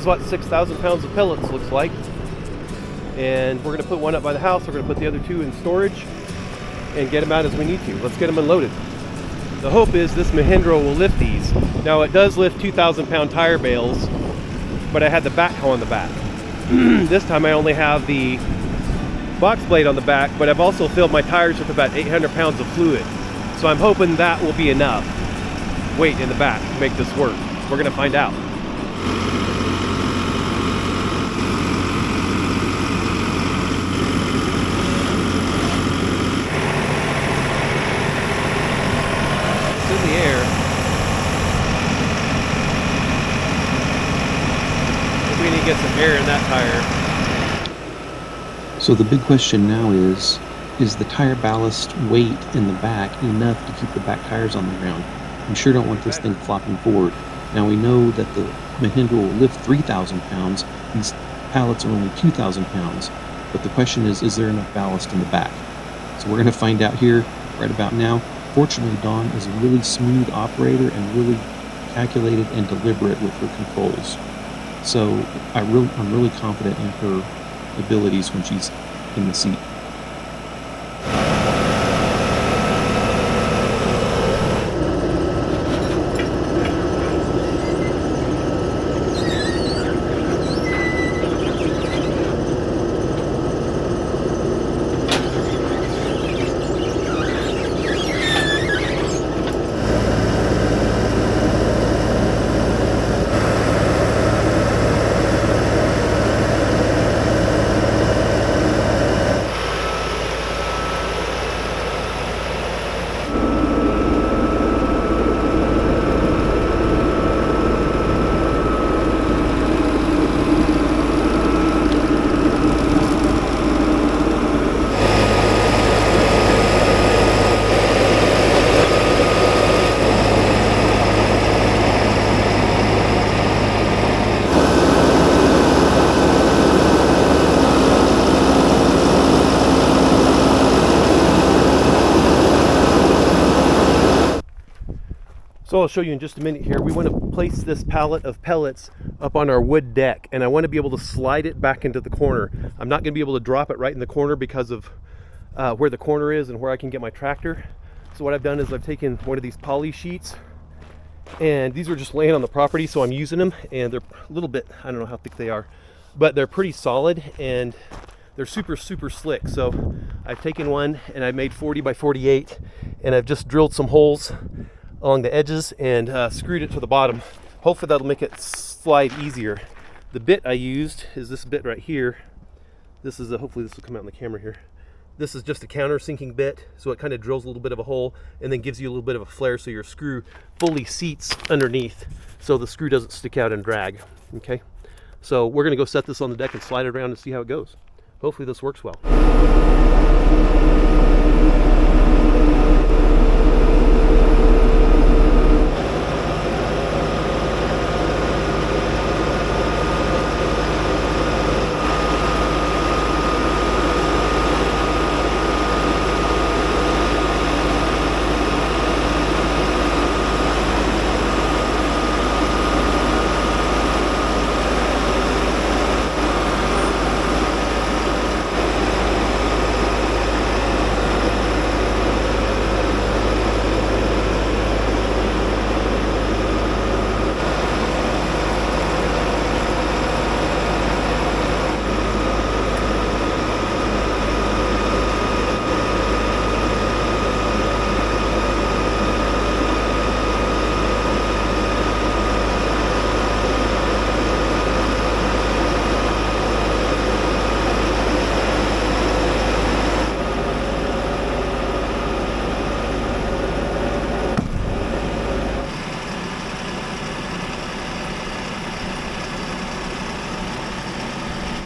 is what 6,000 pounds of pellets looks like. And we're going to put one up by the house. We're going to put the other 2 in storage and get them out as we need to. Let's get them unloaded. The hope is this Mahindra will lift these. Now it does lift 2,000 pound tire bales, but I had the backhoe on the back. This time I only have the box blade on the back, but I've also filled my tires with about 800 pounds of fluid. So I'm hoping that will be enough weight in the back to make this work. We're going to find out. It's in the air. We need to get some air in that tire. So the big question now is the tire ballast weight in the back enough to keep the back tires on the ground? We sure don't want this thing flopping forward. Now we know that the Mahindra will lift 3,000 pounds. These pallets are only 2,000 pounds. But the question is there enough ballast in the back? So we're going to find out here right about now. Fortunately, Dawn is a really smooth operator and really calculated and deliberate with her controls. So I'm really confident in her abilities when she's in the seat. So I'll show you in just a minute here. We want to place this pallet of pellets up on our wood deck, and I want to be able to slide it back into the corner. I'm not going to be able to drop it right in the corner because of where the corner is and where I can get my tractor. So what I've done is I've taken one of these poly sheets, and these are just laying on the property, so I'm using them, and they're a little bit, I don't know how thick they are, but they're pretty solid and they're super slick. So I've taken one and I made 40 by 48, and I've just drilled some holes along the edges and screwed it to the bottom. Hopefully that'll make it slide easier. The bit I used is this bit right here. This is hopefully this will come out in the camera here. This is just a countersinking bit, so it kind of drills a little bit of a hole and then gives you a little bit of a flare so your screw fully seats underneath so the screw doesn't stick out and drag. Okay, so we're gonna go set this on the deck and slide it around and see how it goes. Hopefully this works well.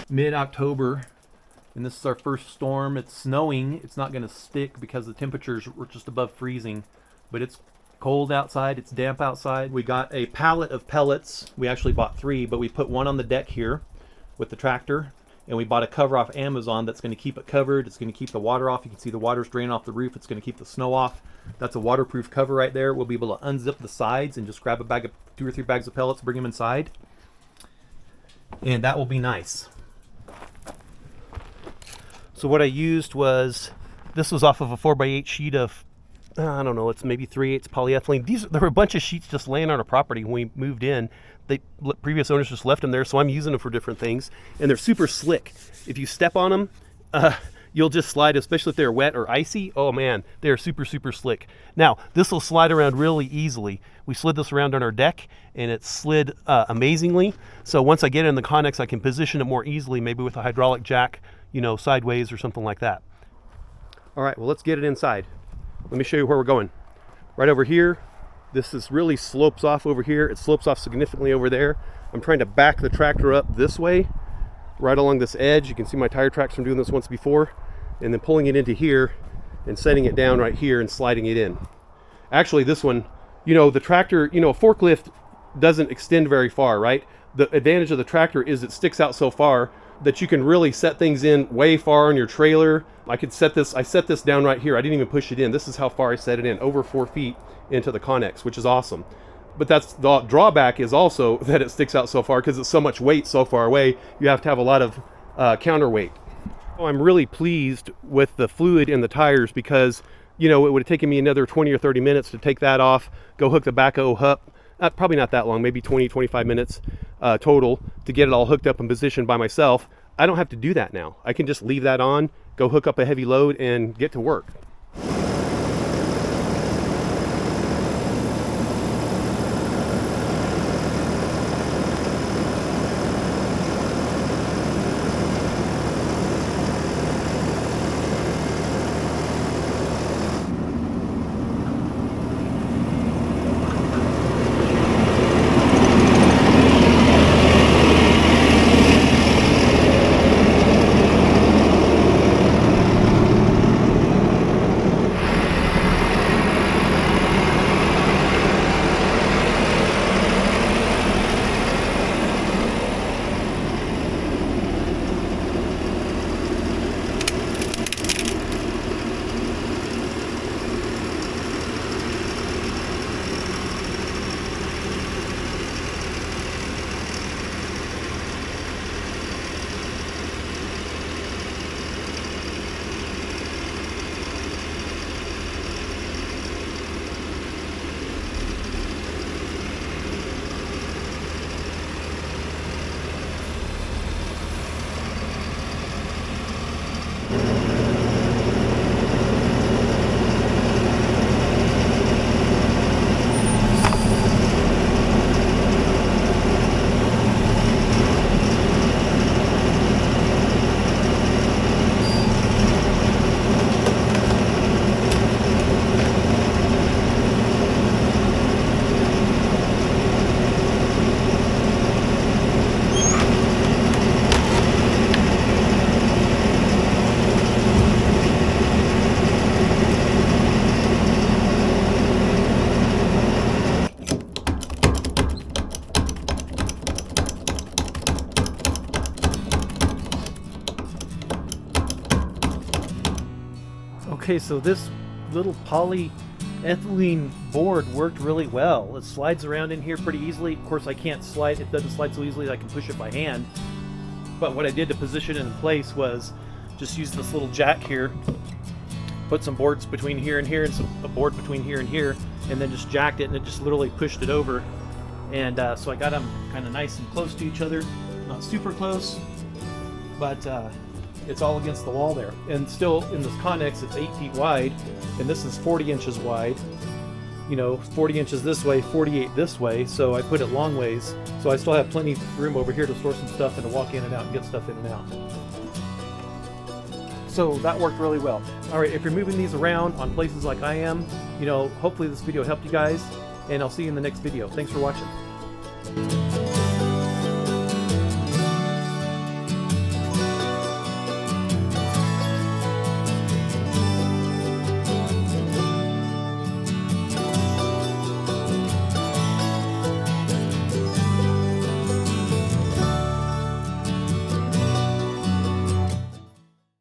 Mid-October, and this is our first storm. It's snowing. It's not going to stick because the temperatures were just above freezing, but it's cold outside. It's damp outside. We got a pallet of pellets. We actually bought 3, but we put one on the deck here with the tractor, and we bought a cover off Amazon that's going to keep it covered. It's going to keep the water off. You can see the water's draining off the roof. It's going to keep the snow off. That's a waterproof cover right there. We'll be able to unzip the sides and just grab a bag of 2 or 3 bags of pellets, bring them inside. and that will be nice. So what I used was, this was off of a 4x8 sheet of, I don't know, it's maybe 3/8 polyethylene. There were a bunch of sheets just laying on our property when we moved in. Previous owners just left them there, so I'm using them for different things. And they're super slick. If you step on them, you'll just slide, especially if they're wet or icy. Oh man, they're super, super slick. Now, this will slide around really easily. We slid this around on our deck, and it slid amazingly. So once I get it in the Connex, I can position it more easily, maybe with a hydraulic jack, you know, sideways or something like that. All right, well, let's get it inside. Let me show you where we're going. Right over here, this is really slopes off over here. It slopes off significantly over there. I'm trying to back the tractor up this way, right along this edge. You can see my tire tracks from doing this once before, and then pulling it into here and setting it down right here and sliding it in. Actually, this one, you know, the tractor, you know, a forklift doesn't extend very far, right? The advantage of the tractor is it sticks out so far that you can really set things in way far on your trailer. I set this down right here. I didn't even push it in. This is how far I set it in, over 4 feet into the Connex, which is awesome. But that's the drawback, is also that it sticks out so far because it's so much weight so far away. You have to have a lot of counterweight. I'm really pleased with the fluid in the tires because, you know, it would have taken me another 20 or 30 minutes to take that off, go hook the backhoe up. Probably not that long, maybe 20, 25 minutes total to get it all hooked up and positioned by myself. I don't have to do that now. I can just leave that on, go hook up a heavy load, and get to work. Okay, so this little polyethylene board worked really well. It slides around in here pretty easily. Of course, I can't slide, it doesn't slide so easily that I can push it by hand. But what I did to position it in place was just use this little jack here, put some boards between here and here, and a board between here and here, and then just jacked it, and it just literally pushed it over. And so I got them kind of nice and close to each other, not super close, but it's all against the wall there. And still in this Connex, it's 8 feet wide, and this is 40 inches wide. You know, 40 inches this way, 48 this way, so I put it long ways. So I still have plenty of room over here to store some stuff and to walk in and out and get stuff in and out. So that worked really well. All right, if you're moving these around on places like I am, you know, hopefully this video helped you guys, and I'll see you in the next video. Thanks for watching.